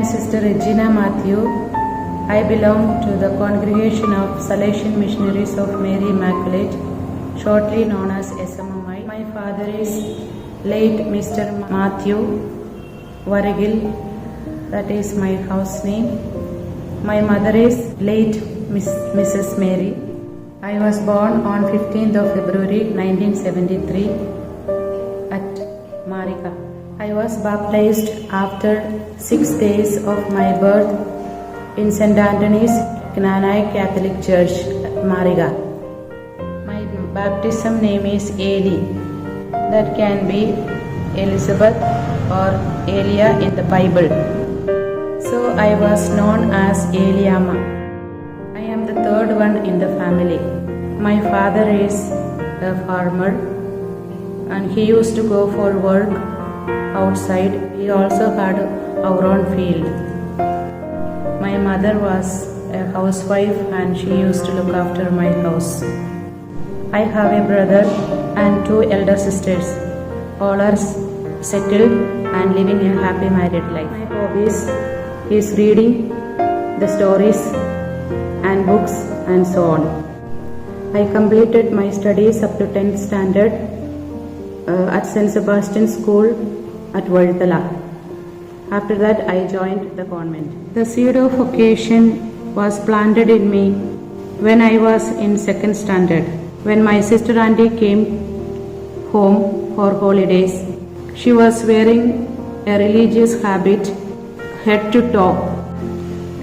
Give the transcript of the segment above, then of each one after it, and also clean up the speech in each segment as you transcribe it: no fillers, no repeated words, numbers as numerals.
am Sister Regina Mathew. I belong to the congregation of Salesian Missionaries of Mary Immaculate, shortly known as SMMI. My father is late Mr. Matthew Varagil, that is my house name. My mother is late Mrs. Mary. I was born on 15th of February 1973 at Marika. I was baptized after 6 days of my birth in St. Anthony's Cananite Catholic Church at Mariga. My baptism name is Eli. That can be Elizabeth or Elia in the Bible. So I was known as Eliamma. I am the third one in the family. My father is a farmer and he used to go for work outside. We also had our own field. My mother was a housewife and she used to look after my house. I have a brother and 2 elder sisters. All are settled and living a happy married life. My hobbies is reading the stories and books and so on. I completed my studies up to 10th standard at St. Sebastian School at Valtala. After that, I joined the convent. The seed of vocation was planted in me when I was in 2nd standard. When my sister auntie came home for holidays, she was wearing a religious habit head to toe.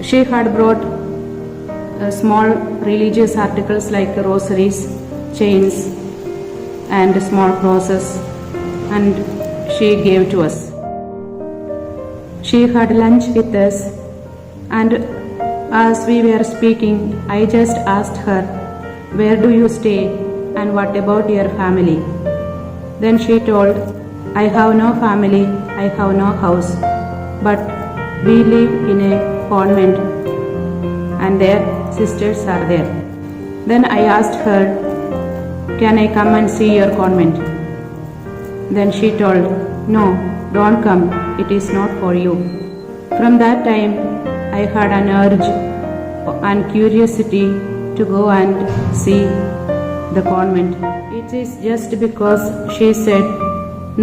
She had brought small religious articles like rosaries, chains, and small crosses, and she gave to us. She had lunch with us, and as we were speaking, I just asked her, "Where do you stay and what about your family?" Then she told, "I have no family, I have no house, but we live in a convent and their sisters are there." Then I asked her, "Can I come and see your convent?" Then she told, "No, don't come, it is not for you." From that time, I had an urge and curiosity to go and see the convent. It is just because she said,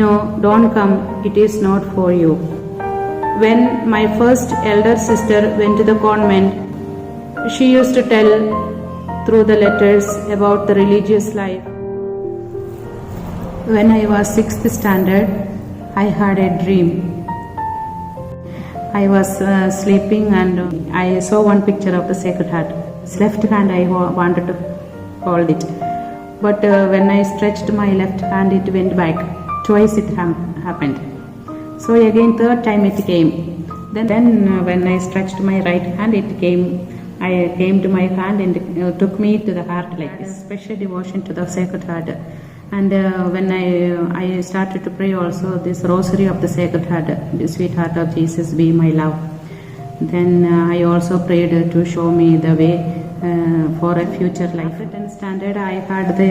"No, don't come, it is not for you." When my first elder sister went to the convent, she used to tell through the letters about the religious life. When I was 6th standard, I had a dream. I was sleeping and I saw one picture of the Sacred Heart. His left hand I wanted to hold it, but when I stretched my left hand, it went back. Twice it happened. So again, 3rd time it came. Then when I stretched my right hand, I came to my hand and took me to the heart like this. Special devotion to the Sacred Heart. And when I started to pray also this rosary of the Sacred Heart, the sweet heart of Jesus, be my love. Then I also prayed to show me the way for a future life. After 10th standard, I had the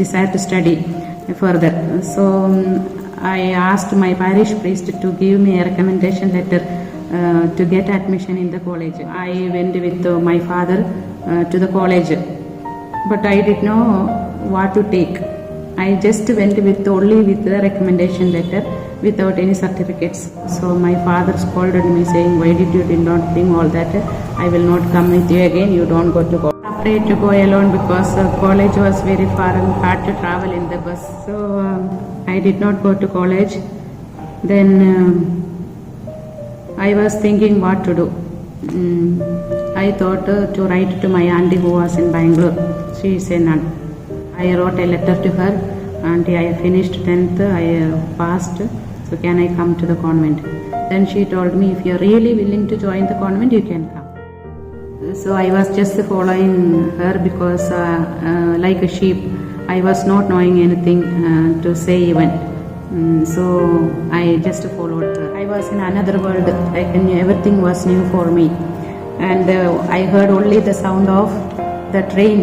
desire to study further. So I asked my parish priest to give me a recommendation letter to get admission in the college. I went with my father to the college, but I didn't know what to take. I just went only with the recommendation letter without any certificates. So my father scolded me saying, "Why did you not bring all that? I will not come with you again, you don't go to college." Afraid to go alone because college was very far and hard to travel in the bus. So I did not go to college. Then I was thinking what to do. I thought to write to my auntie who was in Bangalore. She is a nun. I wrote a letter to her, "Auntie, I finished 10th, I passed, so can I come to the convent?" Then she told me, "If you are really willing to join the convent, you can come." So I was just following her because like a sheep, I was not knowing anything to say even. So I just followed her. I was in another world, like everything was new for me. And I heard only the sound of the train,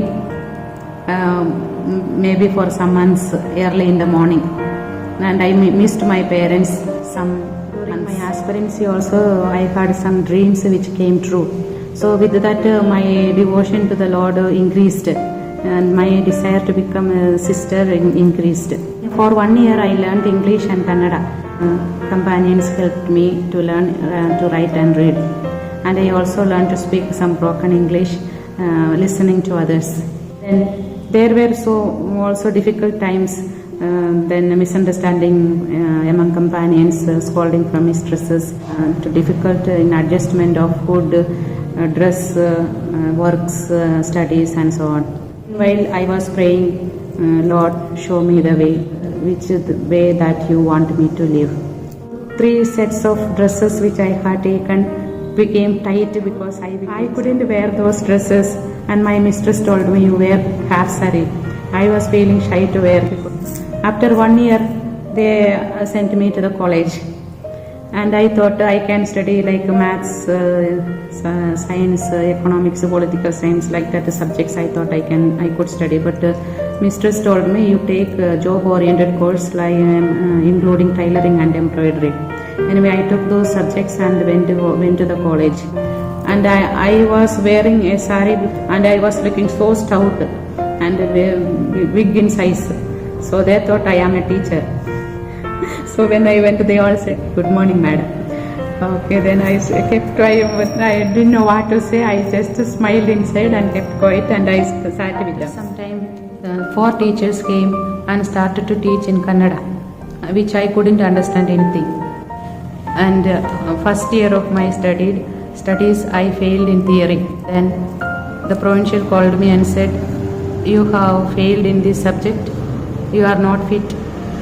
maybe for some months early in the morning. And I missed my parents during my aspirancy also I had some dreams which came true. So with that my devotion to the Lord increased and my desire to become a sister increased. For 1 year I learned English and Kannada. Companions helped me to learn to write and read. And I also learned to speak some broken English, listening to others. Then there were also difficult times, then misunderstanding among companions, scolding from mistresses, to difficult in adjustment of food, dress, works, studies and so on. While I was praying, Lord, show me the way, which is the way that you want me to live. 3 sets of dresses which I had taken became tight because I couldn't wear those dresses, and my mistress told me, you wear half sari. I was feeling shy to wear. After 1 year they sent me to the college, and I thought I can study like maths, science, economics, political science, like that subjects I thought I could study, but mistress told me, you take job oriented course like including tailoring and embroidery. Anyway, I took those subjects and went to the college, and I was wearing a sari and I was looking so stout and big in size, so they thought I am a teacher. So when I went, they all said, good morning madam. Okay, then I kept quiet, but I didn't know what to say. I just smiled inside and kept quiet, and I sat with them. Sometime 4 teachers came and started to teach in Kannada, which I couldn't understand anything. And first year of my studies I failed in theory. Then the provincial called me and said, you have failed in this subject, you are not fit,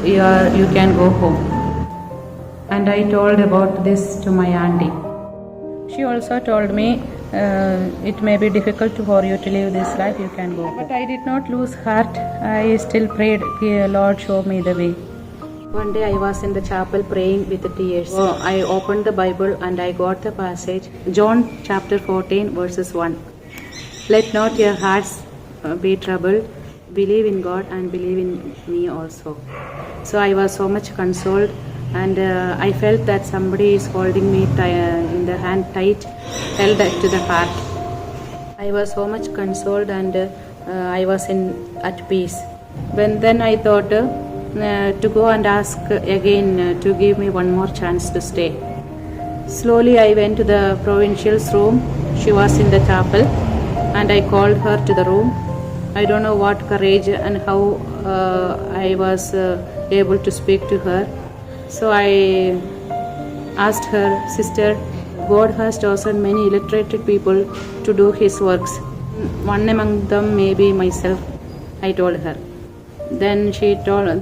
you can go home. And I told about this to my auntie. She also told me, it may be difficult for you to live this life, you can go home. But I did not lose heart. I still prayed, Lord, show me the way. One day I was in the chapel praying with tears. So I opened the Bible and I got the passage, John chapter 14 verses 1. Let not your hearts be troubled. Believe in God and believe in me also. So I was so much consoled, and I felt that somebody is holding me in the hand tight, held to the heart. I was so much consoled, and I was at peace. Then I thought to go and ask again to give me one more chance to stay. Slowly I went to the provincial's room. She was in the chapel, and I called her to the room. I don't know what courage and how I was able to speak to her. So I asked her, sister, God has chosen many illiterate people to do His works. One among them may be myself, I told her. Then she told,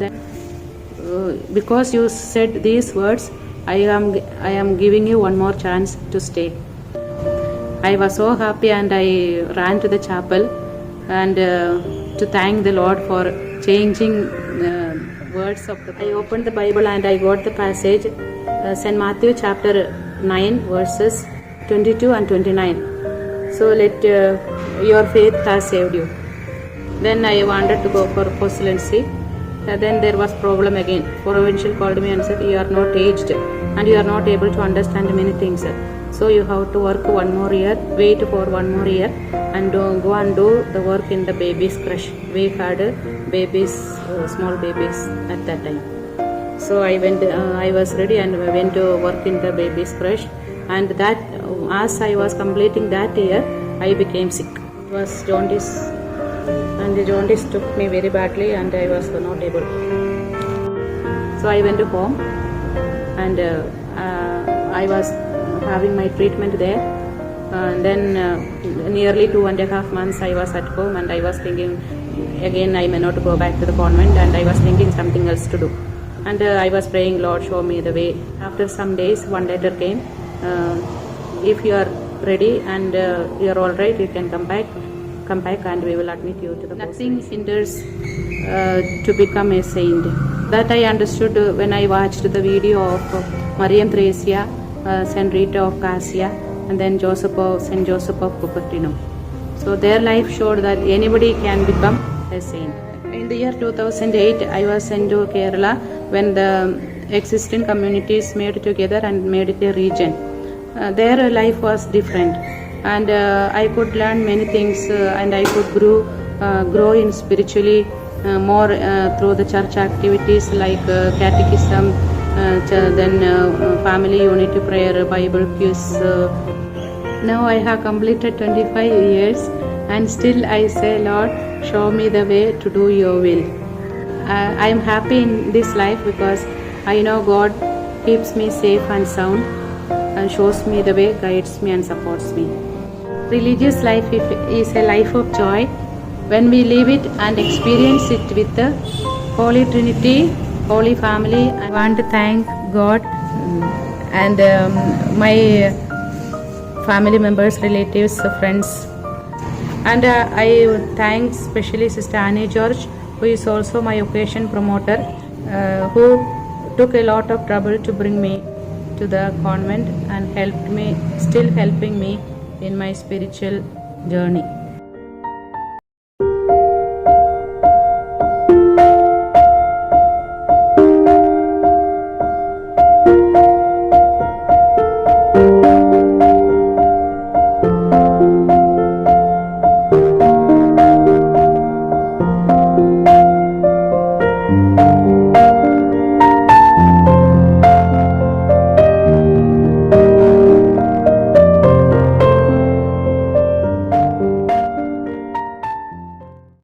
because you said these words, I am giving you one more chance to stay. I was so happy, and I ran to the chapel and to thank the Lord for changing words of the Bible. I opened the Bible and I got the passage, St. Matthew chapter 9 verses 22 and 29. So let your faith has saved you. Then I wanted to go for consolation. Then there was problem again. Provincial called me and said, you are not aged and you are not able to understand many things. So you have to work 1 more year, wait for 1 more year, and go and do the work in the baby's crush. We had babies, small babies at that time. So I went, I was ready and went to work in the baby's crush. And that, as I was completing that year, I became sick. It was jaundice, and the jaundice took me very badly, and I was not able. So I went home, and I was having my treatment there. And then nearly 2.5 months I was at home, and I was thinking again I may not go back to the convent, and I was thinking something else to do. And I was praying, Lord, show me the way. After some days, one letter came. If you are ready and you are all right, you can come back and we will admit you to the Nothing hinders to become a saint. That I understood when I watched the video of Mariam Theresia, Saint Rita of Casia, and then Saint Joseph of Copartino. So their life showed that anybody can become a saint. In the year 2008, I was sent to Kerala when the existing communities made together and made it a region. Their life was different, and I could learn many things, and I could grow in spiritually more through the church activities like catechism, then family unity prayer, Bible quiz. Now I have completed 25 years, and still I say, Lord, show me the way to do your will. I am happy in this life because I know God keeps me safe and sound and shows me the way, guides me and supports me. Religious life is a life of joy when we live it and experience it with the Holy Trinity, Holy Family. I want to thank God and my family members, relatives, friends, and I thank especially Sister Annie George, who is also my occasion promoter, who took a lot of trouble to bring me to the convent and helped me, still helping me in my spiritual journey.